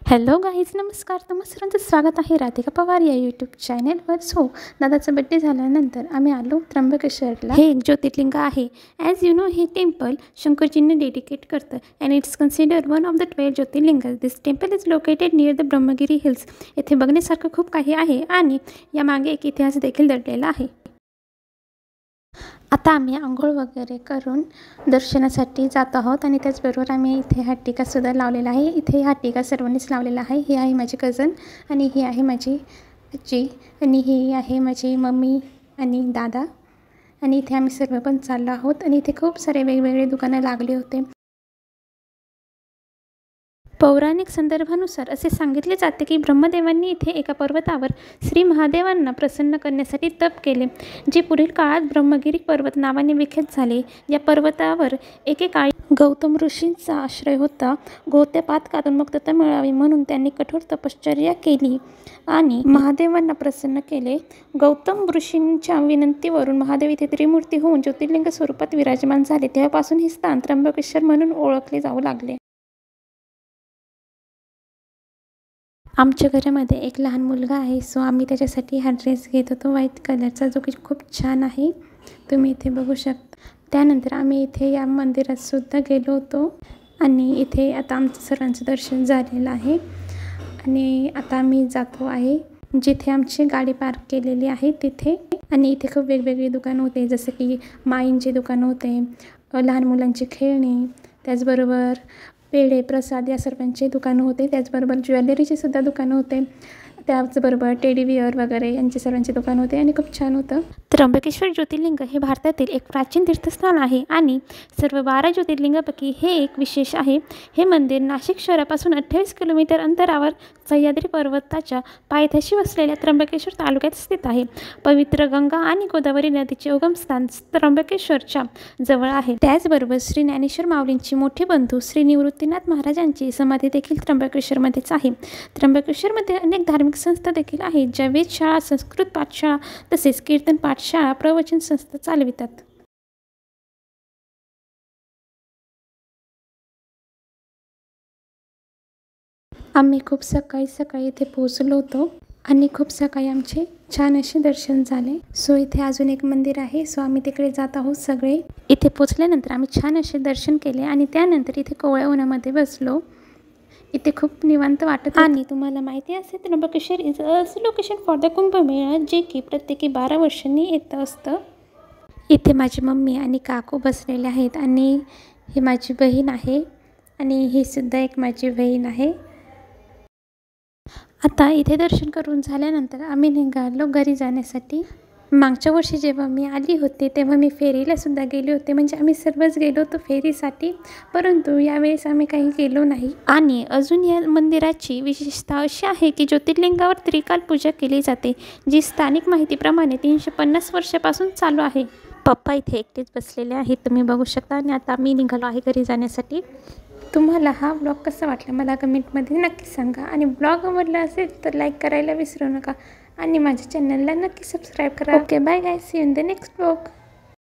Hello guys, नमस्कार. तुम्हा सर्वांचं स्वागत आहे राधिका पवार या यूट्यूब चॅनलवर. दादाचा बड्डे झाल्यानंतर आम्ही आलो त्र्यंबकेश्वरला. हे एक ज्योतिर्लिंग आहे. ॲज यू नो, हे टेम्पल शंकरजींनी डेडिकेट करतं and it's considered one of the 12 Jyotirlinga. This temple is located near the Brahmagiri hills. येथे बघण्यासारखं खूप काही आहे आणि यामागे एक इतिहास देखील दडलेला आहे. आता आम्ही आंघोळ वगैरे करून दर्शनासाठी जात आहोत आणि त्याचबरोबर आम्ही इथे हा टीकासुद्धा लावलेला आहे. इथे हा टीका सर्वांनीच लावलेला आहे. ही आहे माझी कझन आणि ही आहे माझी आजी आणि ही आहे माझी मम्मी आणि दादा. आणि इथे आम्ही सर्व पण चाललो आहोत आणि इथे खूप सारे वेगवेगळे दुकानं लागले होते. पौराणिक संदर्भानुसार असे सांगितले जाते की ब्रह्मदेवांनी इथे एका पर्वतावर श्री महादेवांना प्रसन्न करण्यासाठी तप केले, जे पुढील काळात ब्रह्मगिरी पर्वत नावाने विख्यात झाले. या पर्वतावर एकेकाळी गौतम ऋषींचा आश्रय होता. गौत्या पातकातून मुक्तता मिळावी म्हणून त्यांनी कठोर तपश्चर्या केली आणि महादेवांना प्रसन्न केले. गौतम ऋषींच्या विनंतीवरून महादेव इथे त्रिमूर्ती होऊन ज्योतिर्लिंग स्वरूपात विराजमान झाले. तेव्हापासून हे स्थान त्र्यंबकेश्वर म्हणून ओळखले जाऊ लागले. आमच्या घरामध्ये एक लहान मुलगा आहे, सो आम्ही त्याच्यासाठी हा ड्रेस घेत होतो व्हाईट कलरचा, जो की खूप छान आहे. तुम्ही इथे बघू शकता. त्यानंतर आम्ही इथे या मंदिरात सुद्धा गेलो होतो आणि इथे आता आमचं सर्वांचं दर्शन झालेलं आहे आणि आता आम्ही जातो आहे जिथे आमची गाडी पार्क केलेली आहे तिथे. आणि इथे खूप वेगवेगळी दुकानं होते, जसं की माईंचे दुकानं होते, लहान मुलांची खेळणी, त्याचबरोबर पेढे प्रसाद या सर्वांचे दुकानं होते. त्याचबरोबर ज्वेलरीचे सुद्धा दुकानं होते. त्याचबरोबर टेडीबिअर वगैरे यांचे सर्वांचे दुकान होते आणि खूप छान होतं. त्र्यंबकेश्वर ज्योतिर्लिंग हे भारतातील एक प्राचीन तीर्थस्थान आहे आणि सर्व 12 ज्योतिर्लिंगापैकी हे एक विशेष आहे. हे मंदिर नाशिक शहरापासून 28 किलोमीटर अंतरावर सह्याद्री पर्वताच्या पायथ्याशी वसलेल्या त्र्यंबकेश्वर तालुक्यात स्थित आहे. पवित्र गंगा आणि गोदावरी नदीचे उगमस्थान त्र्यंबकेश्वरच्या जवळ आहे. त्याचबरोबर श्री ज्ञानेश्वर माऊलींची मोठे बंधू श्री निवृत्तीनाथ महाराजांची समाधी देखील त्र्यंबकेश्वरमध्येच आहे. त्र्यंबकेश्वरमध्ये अनेक धार्मिक संस्था देखील आहेत, ज्या वेधशाळा, संस्कृत पाठशाळा तसेच कीर्तन पाठशाळा, प्रवचन संस्था चालवितात. आम्ही खूप सकाळी इथे पोहोचलो होतो आणि खूप सकाळी आमचे छान असे दर्शन झाले. सो इथे अजून एक मंदिर आहे, सो आम्ही तिकडे जात आहोत सगळे. इथे पोहोचल्यानंतर आम्ही छान असे दर्शन केले आणि त्यानंतर इथे कोवळ्या उन्हामध्ये बसलो. इथे खूप निवांत वाटत. आणि तुम्हाला माहिती असेल, Trimbakeshwar is also location for the Kumbh Mela, जे की प्रत्येकी 12 वर्षांनी येत असतं. इथे माझी मम्मी आणि काकू बसलेले आहेत आणि ही माझी बहीण आहे आणि ही सुद्धा एक माझी बहीण आहे. आता इथे दर्शन करून झाल्यानंतर आम्ही निघालो घरी जाण्यासाठी. मागच्या वर्षी जेव्हा मी आली होते तेव्हा मी फेरीला सुद्धा गेले होते, म्हणजे आम्ही सर्वच गेलो होतो फेरीसाठी, परंतु यावेळेस आम्ही काही गेलो नाही. आणि अजून या मंदिराची विशेषता अशी आहे की ज्योतिर्लिंगावर त्रिकाल पूजा केली जाते, जी स्थानिक माहितीप्रमाणे 350 वर्षापासून चालू आहे. पप्पा इथे एकटेच बसलेले आहेत, तुम्ही बघू शकता. आणि आता मी निघालो आहे घरी जाण्यासाठी. तुम्हाला हा ब्लॉग कसा वाटला मला कमेंटमध्ये नक्की सांगा आणि ब्लॉग आवडला असेल तर लाईक करायला विसरू नका आणि माझ्या चॅनलला नक्की सबस्क्राईब करा. Okay, bye guys, see you in the next blog.